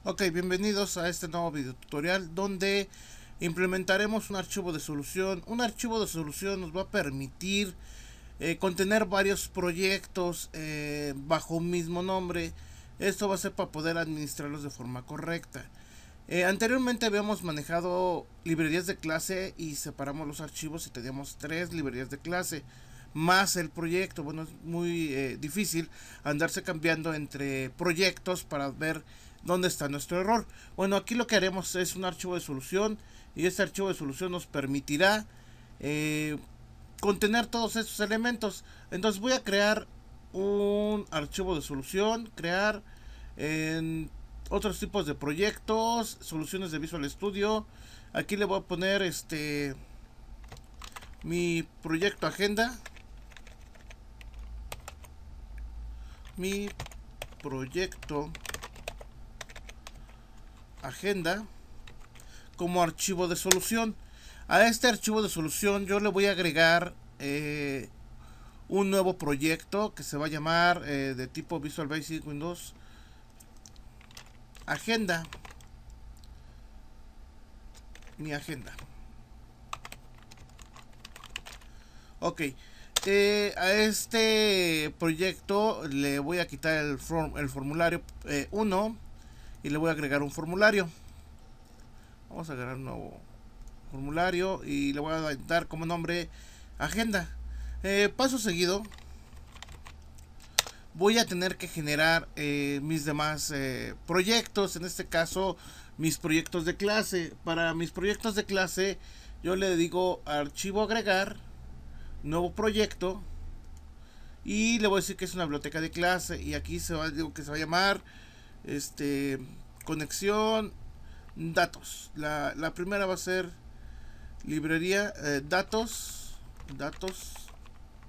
Ok, bienvenidos a este nuevo video tutorial donde implementaremos un archivo de solución. Un archivo de solución nos va a permitir contener varios proyectos bajo un mismo nombre. Esto va a ser para poder administrarlos de forma correcta. Anteriormente habíamos manejado librerías de clase y separamos los archivos y teníamos 3 librerías de clase más el proyecto. Bueno, es muy difícil andarse cambiando entre proyectos para ver dónde está nuestro error. Bueno, aquí lo que haremos es un archivo de solución y este archivo de solución nos permitirá contener todos estos elementos. Entonces voy a crear un archivo de solución, crear en otros tipos de proyectos, soluciones de Visual Studio. Aquí le voy a poner mi proyecto agenda, mi proyecto agenda como archivo de solución. A este archivo de solución yo le voy a agregar un nuevo proyecto que se va a llamar de tipo Visual Basic Windows agenda, mi agenda. Ok, a este proyecto le voy a quitar el formulario 1 y le voy a agregar un formulario. Vamos a agregar un nuevo formulario y le voy a dar como nombre agenda. Paso seguido voy a tener que generar mis demás proyectos, en este caso mis proyectos de clase. Para mis proyectos de clase yo le digo archivo agregar, nuevo proyecto, y le voy a decir que es una biblioteca de clase, y aquí digo que se va a llamar conexión datos. La primera va a ser librería datos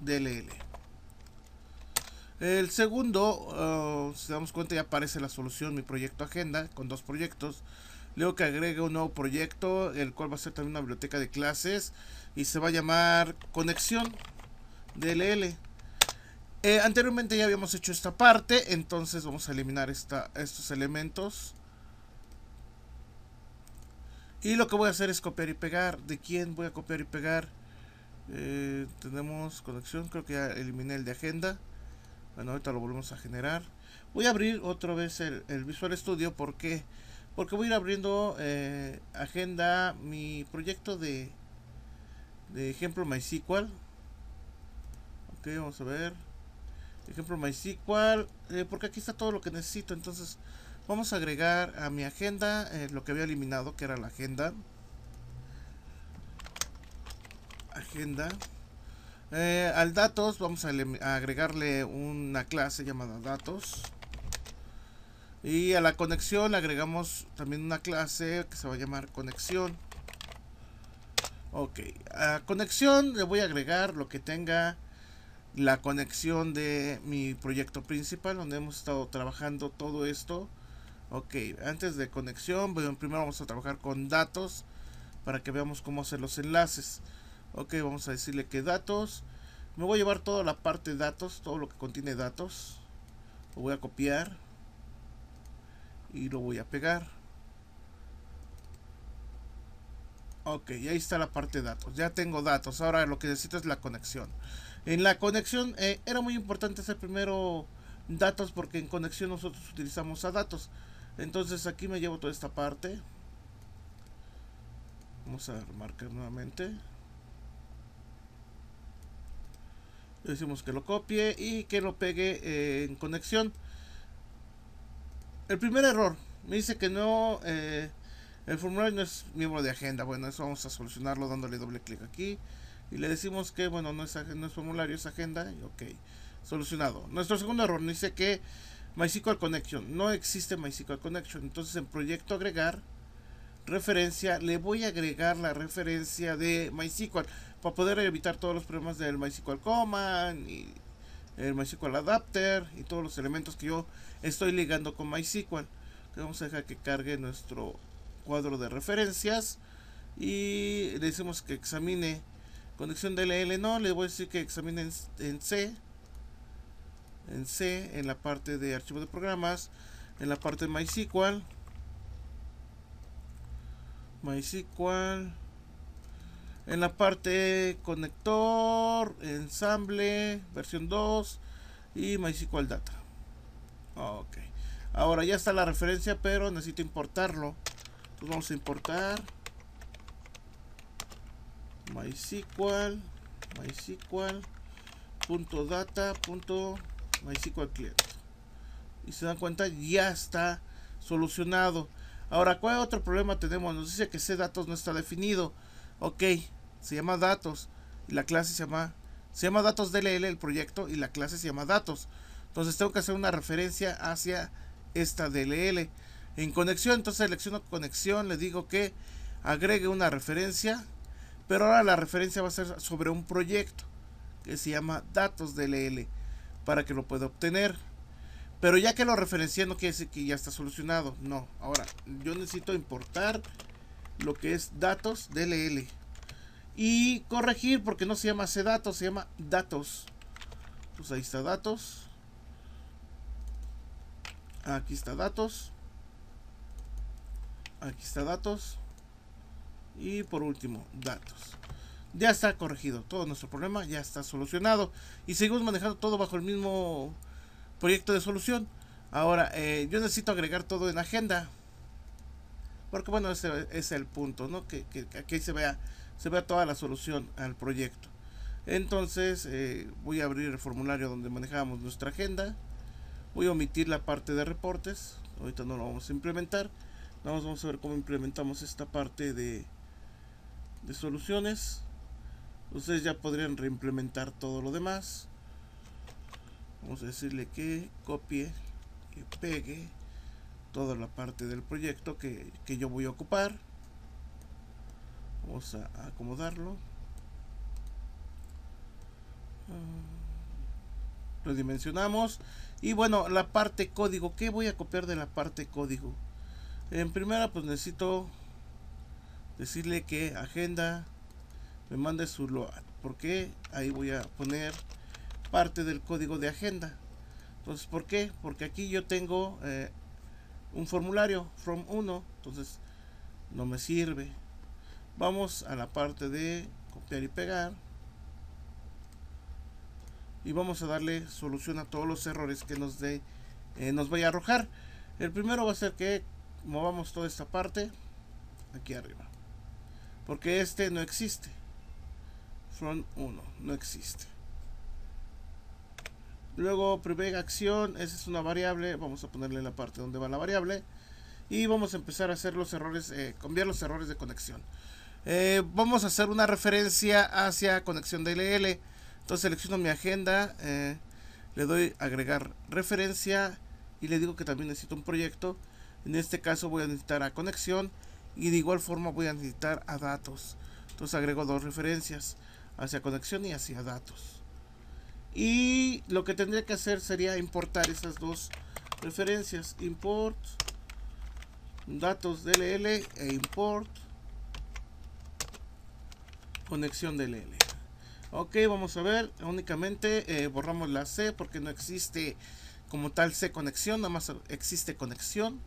DLL. El segundo, si damos cuenta, ya aparece la solución, mi proyecto agenda, con 2 proyectos. Luego que agregue un nuevo proyecto, el cual va a ser también una biblioteca de clases y se va a llamar conexión DLL. Anteriormente ya habíamos hecho esta parte, entonces vamos a eliminar estos elementos. Y lo que voy a hacer es copiar y pegar. ¿De quién voy a copiar y pegar? Tenemos conexión, creo que ya eliminé el de agenda. Bueno, ahorita lo volvemos a generar. Voy a abrir otra vez el Visual Studio. ¿Por qué? Porque voy a ir abriendo agenda, mi proyecto de ejemplo MySQL. Ok, vamos a ver. Ejemplo MySQL. Porque aquí está todo lo que necesito. Entonces vamos a agregar a mi agenda lo que había eliminado, que era la agenda. Al datos vamos a agregarle una clase llamada datos. Y a la conexión le agregamos también una clase que se va a llamar conexión. Ok, a conexión le voy a agregar lo que tenga la conexión de mi proyecto principal, donde hemos estado trabajando todo esto. Ok, antes de conexión, primero vamos a trabajar con datos para que veamos cómo hacer los enlaces. Ok, vamos a decirle que datos, me voy a llevar toda la parte de datos, todo lo que contiene datos, lo voy a copiar y lo voy a pegar. Ok, y ahí está la parte de datos. Ya tengo datos. Ahora lo que necesito es la conexión. En la conexión era muy importante hacer primero datos, porque en conexión nosotros utilizamos a datos. Entonces aquí me llevo toda esta parte. Vamos a marcar nuevamente. Le decimos que lo copie y que lo pegue en conexión. El primer error me dice que no, el formulario no es miembro de agenda. Bueno, eso vamos a solucionarlo dándole doble clic aquí y le decimos que bueno, no es formulario, es agenda. Y ok, solucionado. Nuestro segundo error dice que MySQL Connection, no existe MySQL Connection. Entonces en proyecto agregar referencia le voy a agregar la referencia de MySQL para poder evitar todos los problemas del MySQL Command y el MySQL Adapter y todos los elementos que yo estoy ligando con MySQL. Vamos a dejar que cargue nuestro cuadro de referencias y le decimos que examine conexión DLL. No, le voy a decir que examine en C, en la parte de archivo de programas, en la parte de MySQL. MySQL. En la parte conector, ensamble, versión 2 y MySQL Data. Ok. Ahora ya está la referencia, pero necesito importarlo. Entonces vamos a importar MySQL .data.mysql client. Y se dan cuenta, ya está solucionado. Ahora, ¿cuál otro problema tenemos? Nos dice que CDatos no está definido. Ok, se llama datos y la clase se llama datos DLL el proyecto y la clase se llama datos. Entonces tengo que hacer una referencia hacia esta DLL. En conexión, entonces selecciono conexión, le digo que agregue una referencia, pero ahora la referencia va a ser sobre un proyecto que se llama datos DLL para que lo pueda obtener. Pero ya que lo referencié no quiere decir que ya está solucionado. No, ahora yo necesito importar lo que es datos DLL y corregir porque no se llama CDatos, se llama datos. Pues ahí está datos. Aquí está datos. Aquí está datos. Y por último, datos. Ya está corregido. Todo nuestro problema ya está solucionado. Y seguimos manejando todo bajo el mismo proyecto de solución. Ahora, yo necesito agregar todo en agenda. Porque bueno, ese es el punto, ¿no? Que aquí se vea toda la solución al proyecto. Entonces, voy a abrir el formulario donde manejamos nuestra agenda. Voy a omitir la parte de reportes. Ahorita no lo vamos a implementar. Vamos a ver cómo implementamos esta parte de soluciones. Ustedes ya podrían reimplementar todo lo demás. Vamos a decirle que copie, que pegue toda la parte del proyecto que yo voy a ocupar. Vamos a acomodarlo. Lo dimensionamos. Y bueno, la parte código. ¿Qué voy a copiar de la parte código? En primera, pues necesito decirle que agenda me mande su load. Porque ahí voy a poner parte del código de agenda. Entonces, ¿por qué? Porque aquí yo tengo un formulario from 1. Entonces, no me sirve. Vamos a la parte de copiar y pegar. Y vamos a darle solución a todos los errores que nos vaya a arrojar. El primero va a ser que movamos toda esta parte aquí arriba. Porque este no existe. From 1 no existe. Luego prevega acción, esa es una variable, vamos a ponerle la parte donde va la variable y vamos a empezar a hacer los errores, cambiar los errores de conexión. Vamos a hacer una referencia hacia conexión DLL. Entonces selecciono mi agenda, le doy agregar referencia y le digo que también necesito un proyecto. En este caso voy a necesitar a conexión y de igual forma voy a necesitar a datos. Entonces agrego dos referencias, hacia conexión y hacia datos. Y lo que tendría que hacer sería importar esas dos referencias. Import datos DLL e import conexión DLL. Ok, vamos a ver. Únicamente borramos la C porque no existe como tal C conexión, nada más existe conexión.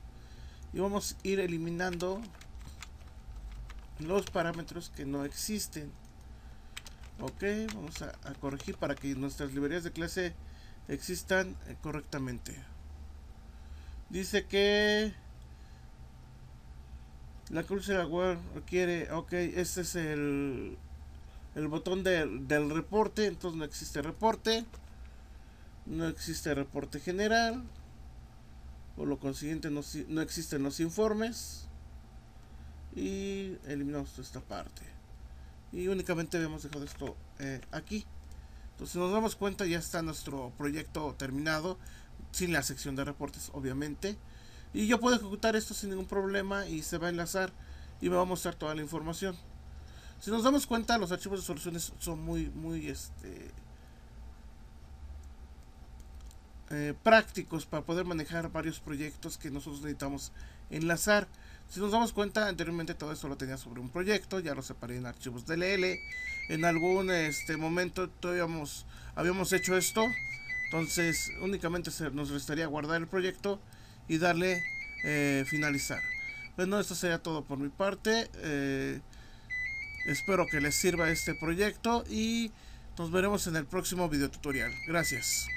Y vamos a ir eliminando los parámetros que no existen. Ok, vamos a corregir para que nuestras librerías de clase existan correctamente. Dice que la Cursor Aware requiere, ok, este es el botón del reporte, entonces no existe reporte. No existe reporte general. Por lo consiguiente no existen los informes. Y eliminamos esta parte. Y únicamente habíamos dejado esto aquí. Entonces si nos damos cuenta ya está nuestro proyecto terminado. Sin la sección de reportes obviamente. Y yo puedo ejecutar esto sin ningún problema. Y se va a enlazar y me va a mostrar toda la información. Si nos damos cuenta, los archivos de soluciones son muy prácticos para poder manejar varios proyectos que nosotros necesitamos enlazar. Si nos damos cuenta, anteriormente todo esto lo tenía sobre un proyecto, ya lo separé en archivos DLL. En algún momento habíamos hecho esto, entonces únicamente nos restaría guardar el proyecto y darle finalizar. Bueno, esto sería todo por mi parte. Espero que les sirva este proyecto y nos veremos en el próximo video tutorial. Gracias.